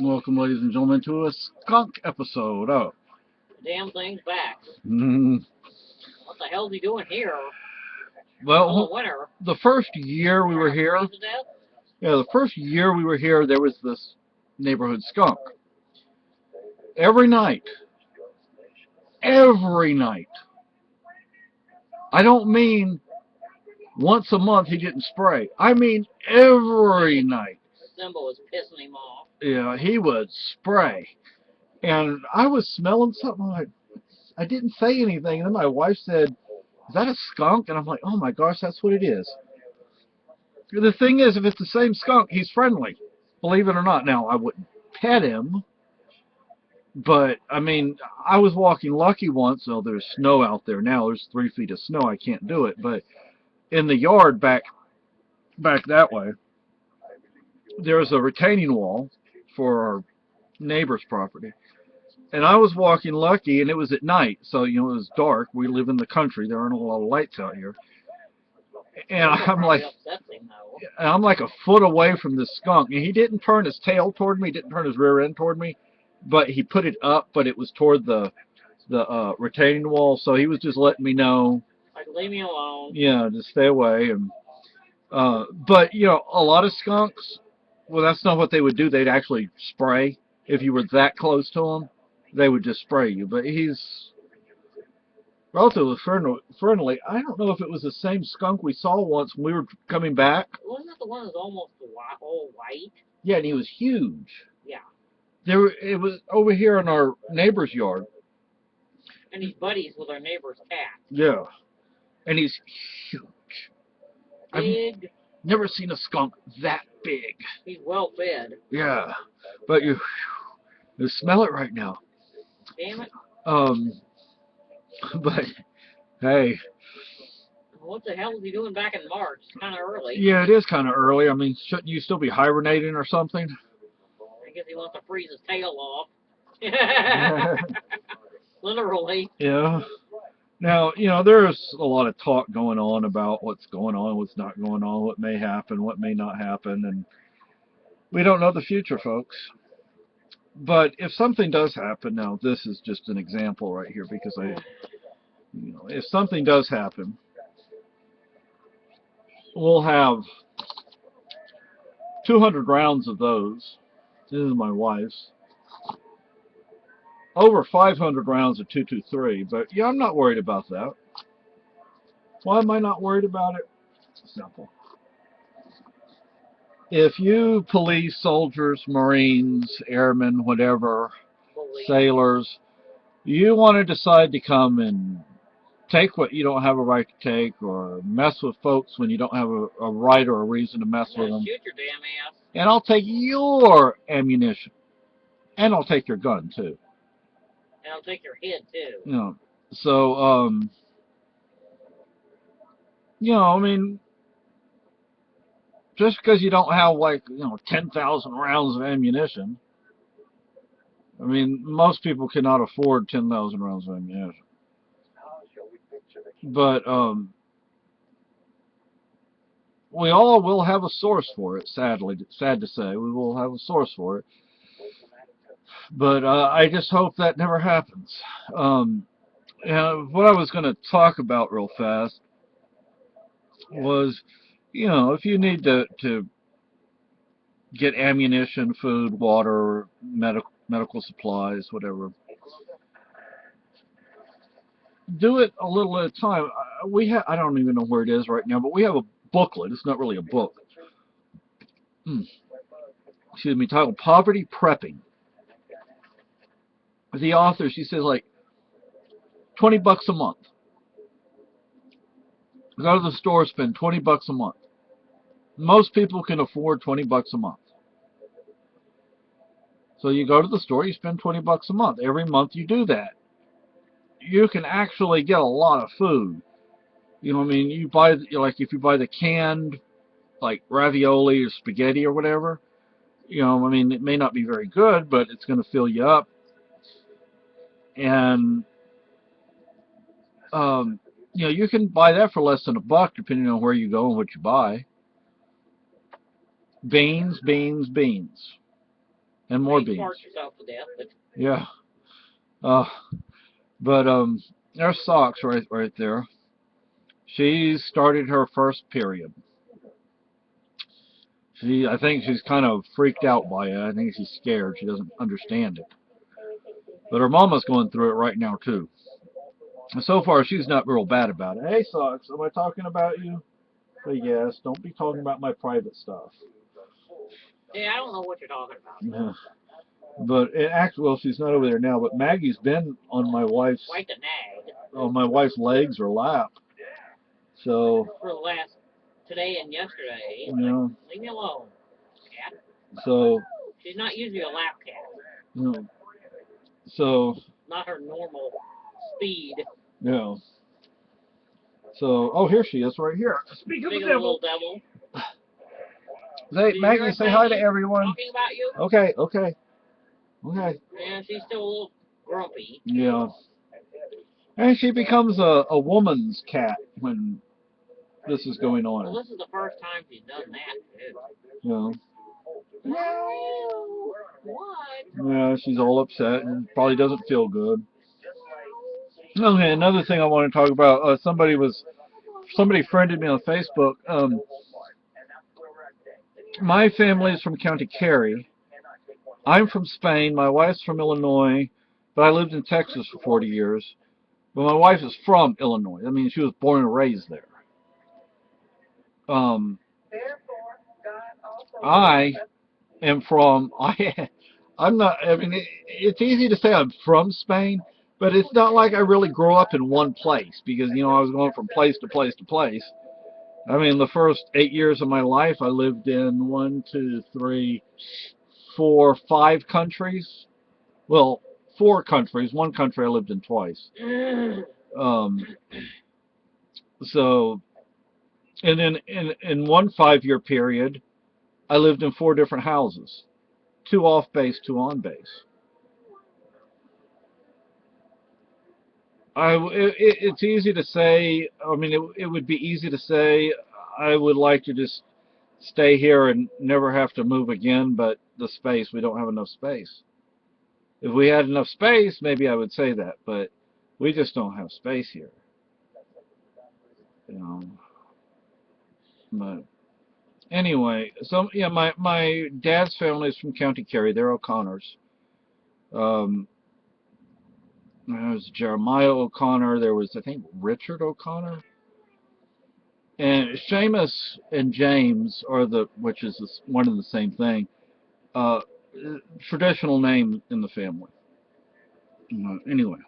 Welcome, ladies and gentlemen, to a skunk episode. The damn thing's back. Mm, What the hell's he doing here? well, Middle of winter. the first year we were Trying to here, freeze to death? the first year we were here, there was this neighborhood skunk. Every night, every night. I don't mean once a month he didn't spray. I mean every night. Simba was pissing him off. Yeah, he would spray. And I was smelling something. I didn't say anything. And then my wife said, "Is that a skunk?" And I'm like, "Oh my gosh, that's what it is." The thing is, if it's the same skunk, he's friendly. Believe it or not. Now, I wouldn't pet him, but, I mean, I was walking Lucky once. Oh, there's snow out there now. There's 3 feet of snow. I can't do it. But in the yard back that way, there's a retaining wall for our neighbor's property. And I was walking Lucky, and it was at night. So, it was dark. We live in the country. There aren't a lot of lights out here. And I'm like a foot away from this skunk, and he didn't turn his tail toward me, didn't turn his rear end toward me, but he put it up, but it was toward the retaining wall, so he was just letting me know, like, leave me alone. Yeah, just stay away. And but a lot of skunks, well, that's not what they would do. They'd actually spray if you were that close to them. They would just spray you, but he's relatively friendly. I don't know if it was the same skunk we saw once when we were coming back. Wasn't that the one that's almost all white? Yeah, and he was huge. Yeah. It was over here in our neighbor's yard. And he's buddies with our neighbor's cat. Yeah, and he's huge. Big. I've never seen a skunk that big. He's well fed. Yeah, but you smell it right now. Damn it. But hey. What the hell is he doing back in March? It's kind of early. Yeah, it is kind of early. I mean, shouldn't you still be hibernating or something? I guess he wants to freeze his tail off. Literally. Yeah. Now, there's a lot of talk going on about what's going on, what's not going on, what may happen, what may not happen, and we don't know the future, folks. But if something does happen, now this is just an example right here, because if something does happen, we'll have 200 rounds of those. This is my wife's. Over 500 rounds of 223, but yeah, I'm not worried about that. Why am I not worried about it? Simple. If you police, soldiers, Marines, airmen, whatever, sailors, you want to decide to come and take what you don't have a right to take, or mess with folks when you don't have a right or a reason to mess with them, shoot your damn ass. And I'll take your ammunition, and I'll take your gun too. And I'll take your head too. So I mean, just because you don't have 10,000 rounds of ammunition, I mean, most people cannot afford 10,000 rounds of ammunition. But we all will have a source for it. Sad to say, we will have a source for it. But I just hope that never happens. And what I was going to talk about real fast was, if you need to get ammunition, food, water, medical supplies, whatever, do it a little at a time. I don't even know where it is right now, but we have a booklet. It's not really a book. Excuse me, titled Poverty Prepping. The author, she says, like, $20 a month. Go to the store, spend $20 a month. Most people can afford $20 a month. So you go to the store, you spend $20 a month. Every month you do that. You can actually get a lot of food. I mean, you buy, if you buy the canned, like, ravioli or spaghetti or whatever, I mean, it may not be very good, but it's going to fill you up. And you can buy that for less than $1, depending on where you go and what you buy. Beans. and more You beans. starved yourself to death, but Yeah. But there's Socks right there. She started her first period. I think she's kind of freaked out by it. I think she's scared. She doesn't understand it. But her mama's going through it right now too. And so far, she's not real bad about it. Hey, Socks, am I talking about you? But yes, don't be talking about my private stuff. yeah, I don't know what you're talking about. Yeah. But it actually, well, she's not over there now. But Maggie's been on my wife's Quite the nag. legs or lap. So For the last today and yesterday. yeah. Leave me alone, cat. So She's not usually a lap cat. you know, so Not her normal speed. yeah. So oh, here she is, right here. Speak of the Little devil. devil. Hey, Maggie, say hi to everyone. Talking about you? Okay. Yeah, she's still a little grumpy. Yeah. And she becomes a woman's cat when this is going on. Well, this is the first time she's done that, Yeah. too. What? Yeah, she's all upset and probably doesn't feel good. Okay, another thing I want to talk about. Somebody friended me on Facebook. My family's from County Kerry. I'm from Spain. My wife's from Illinois, but I lived in Texas for 40 years. But my wife is from Illinois. I mean, she was born and raised there. I am from. I'm not. I mean, it's easy to say I'm from Spain, but it's not like I really grew up in one place because I was going from place to place to place. I mean, the first 8 years of my life, I lived in 5 countries. Well, 4 countries. One country I lived in twice. So, and then in one 5-year period, I lived in 4 different houses, 2 off base, 2 on base. It's easy to say. I mean, it would be easy to say I would like to just stay here and never have to move again, but we don't have enough space. If we had enough space, maybe I would say that, but we just don't have space here. But anyway, so yeah, my dad's family is from County Kerry. They're O'Connors. There was Jeremiah O'Connor. There was, I think, Richard O'Connor. And Seamus and James which is one and the same thing, traditional name in the family. Anyway.